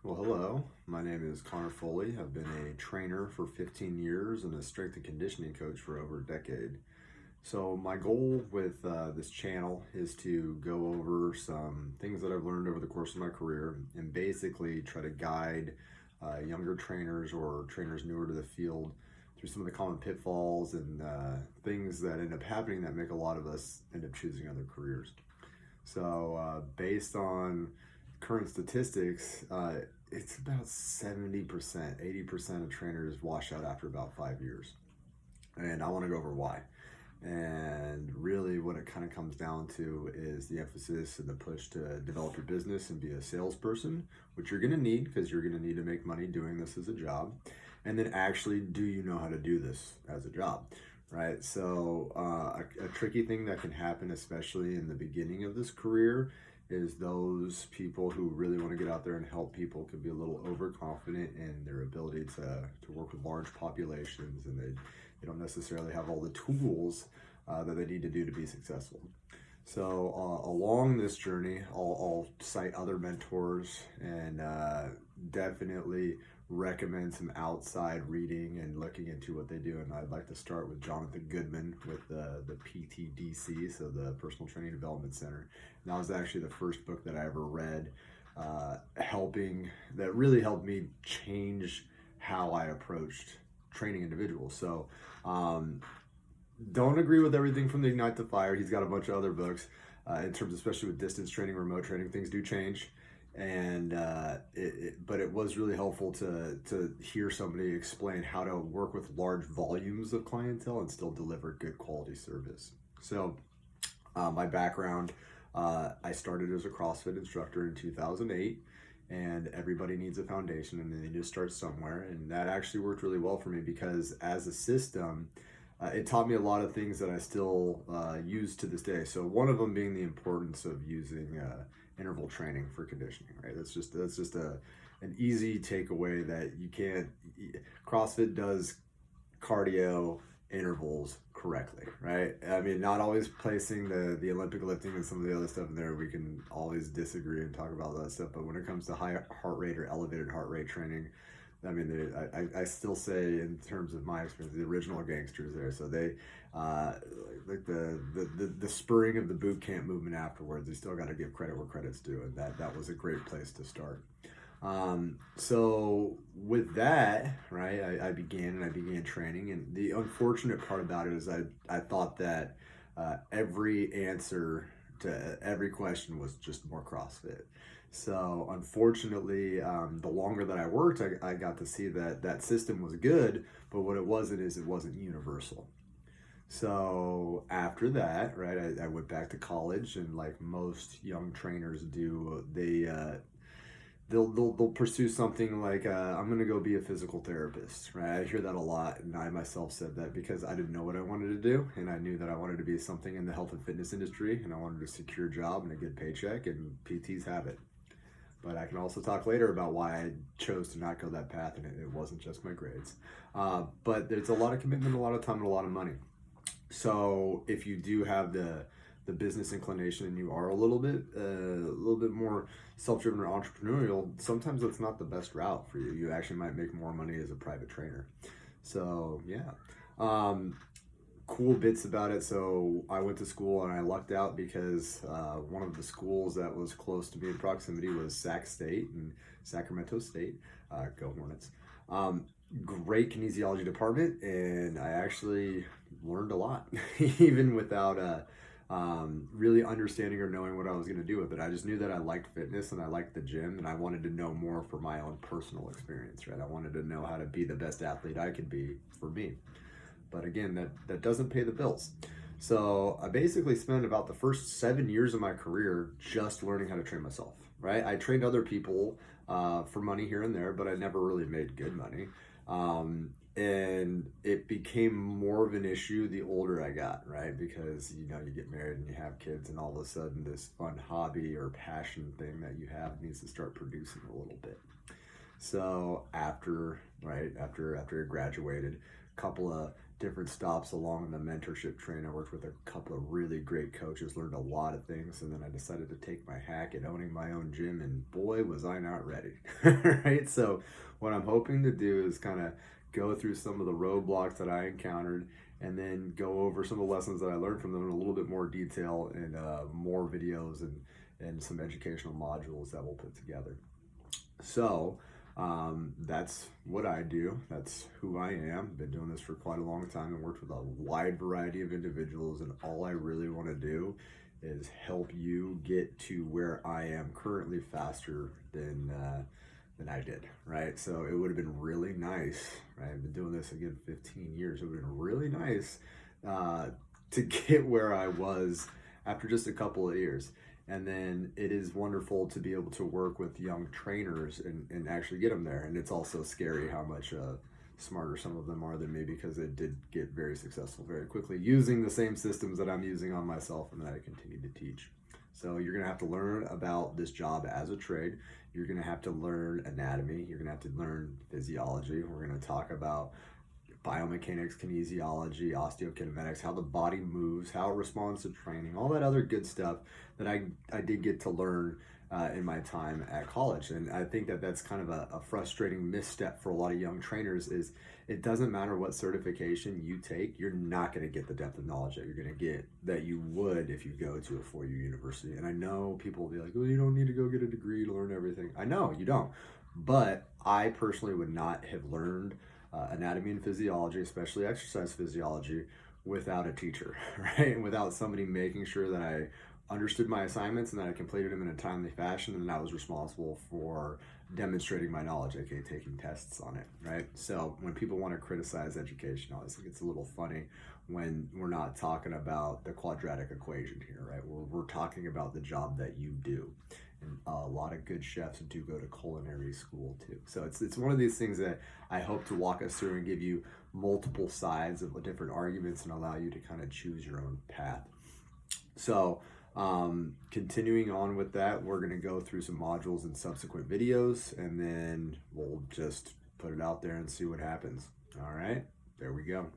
Well, hello. My name is Connor Foley. I've been a trainer for 15 years and a strength and conditioning coach for over a decade. So, my goal with this channel is to go over some things that I've learned over the course of my career and basically try to guide younger trainers or trainers newer to the field through some of the common pitfalls and things that end up happening that make a lot of us end up choosing other careers. So, based on current statistics, it's about 70%, 80% of trainers wash out after about 5 years. And I want to go over why. And really, what it kind of comes down to is the emphasis and the push to develop your business and be a salesperson, which you're going to need because you're going to need to make money doing this as a job. And then, actually, do you know how to do this as a job? Right? So, a tricky thing that can happen, especially in the beginning of this career, is those people who really want to get out there and help people could be a little overconfident in their ability to work with large populations, and they don't necessarily have all the tools that they need to do to be successful. So along this journey, I'll cite other mentors and definitely recommend some outside reading and looking into what they do. And I'd like to start with Jonathan Goodman with the PTDC, so the Personal Training Development Center. And that was actually the first book that I ever read, that really helped me change how I approached training individuals. So don't agree with everything from the Ignite the Fire. He's got a bunch of other books in terms, especially with distance training, remote training. Things do change, and but it was really helpful to hear somebody explain how to work with large volumes of clientele and still deliver good quality service. So, my background, I started as a CrossFit instructor in 2008. And everybody needs a foundation, and they need to start somewhere. And that actually worked really well for me because, as a system, it taught me a lot of things that I still use to this day. So one of them being the importance of using interval training for conditioning. Right, that's just an easy takeaway that you can't. CrossFit does cardio intervals correctly, right? I mean, not always placing the Olympic lifting and some of the other stuff in there. We can always disagree and talk about that stuff, but when it comes to high heart rate or elevated heart rate training, I mean, I still say, in terms of my experience, the original gangsters there. So they, like the spurring of the boot camp movement afterwards, they still got to give credit where credit's due, and that was a great place to start. So with that, right, I began training, and the unfortunate part about it is I thought that every answer to every question was just more CrossFit. So unfortunately, the longer that I worked, I got to see that system was good, but what it wasn't is it wasn't universal. So after that, right, I went back to college, and like most young trainers do, they'll pursue something like I'm gonna go be a physical therapist, right? I hear that a lot, and I myself said that because I didn't know what I wanted to do, and I knew that I wanted to be something in the health and fitness industry, and I wanted a secure job and a good paycheck, and PTs have it. But I can also talk later about why I chose to not go that path, and it wasn't just my grades. But there's a lot of commitment, a lot of time, and a lot of money. So if you do have the business inclination and you are a little bit more self-driven or entrepreneurial, sometimes that's not the best route for you. You actually might make more money as a private trainer. So yeah. Cool bits about it. So I went to school and I lucked out because one of the schools that was close to me in proximity was Sac State and Sacramento State. Go Hornets. Great kinesiology department, and I actually learned a lot, even without really understanding or knowing what I was going to do with it. I just knew that I liked fitness and I liked the gym, and I wanted to know more for my own personal experience, right? I wanted to know how to be the best athlete I could be for me. But again, that doesn't pay the bills. So I basically spent about the first 7 years of my career just learning how to train myself, right? I trained other people for money here and there, but I never really made good money. And it became more of an issue the older I got, right? Because, you get married and you have kids, and all of a sudden this fun hobby or passion thing that you have needs to start producing a little bit. So after I graduated, a couple of different stops along the mentorship train. I worked with a couple of really great coaches, learned a lot of things, and then I decided to take my hack at owning my own gym, and boy, was I not ready. Right? So, what I'm hoping to do is kind of go through some of the roadblocks that I encountered and then go over some of the lessons that I learned from them in a little bit more detail and more videos and some educational modules that we'll put together. So, that's what I do. That's who I am. Been doing this for quite a long time and worked with a wide variety of individuals. And all I really want to do is help you get to where I am currently faster than I did. Right. So it would have been really nice. Right. I've been doing this again 15 years. It would have been really nice to get where I was after just a couple of years. And then it is wonderful to be able to work with young trainers and actually get them there. And it's also scary how much smarter some of them are than me, because they did get very successful very quickly using the same systems that I'm using on myself and that I continue to teach. So you're going to have to learn about this job as a trade. You're going to have to learn anatomy. You're going to have to learn physiology. We're going to talk about biomechanics, kinesiology, osteokinematics, how the body moves, how it responds to training, all that other good stuff that I did get to learn in my time at college. And I think that that's kind of a frustrating misstep for a lot of young trainers is it doesn't matter what certification you take, you're not going to get the depth of knowledge that you're going to get that you would if you go to a four-year university. And I know people will be like, well, you don't need to go get a degree to learn everything. I know you don't. But I personally would not have learned anatomy and physiology, especially exercise physiology, without a teacher, right? And without somebody making sure that I understood my assignments and that I completed them in a timely fashion, and I was responsible for demonstrating my knowledge, aka taking tests on it, right? So when people want to criticize education, I always think it's a little funny when we're not talking about the quadratic equation here, right? We're talking about the job that you do. And a lot of good chefs do go to culinary school too. So it's one of these things that I hope to walk us through and give you multiple sides of different arguments and allow you to kind of choose your own path. So continuing on with that, we're going to go through some modules in subsequent videos, and then we'll just put it out there and see what happens. All right, there we go.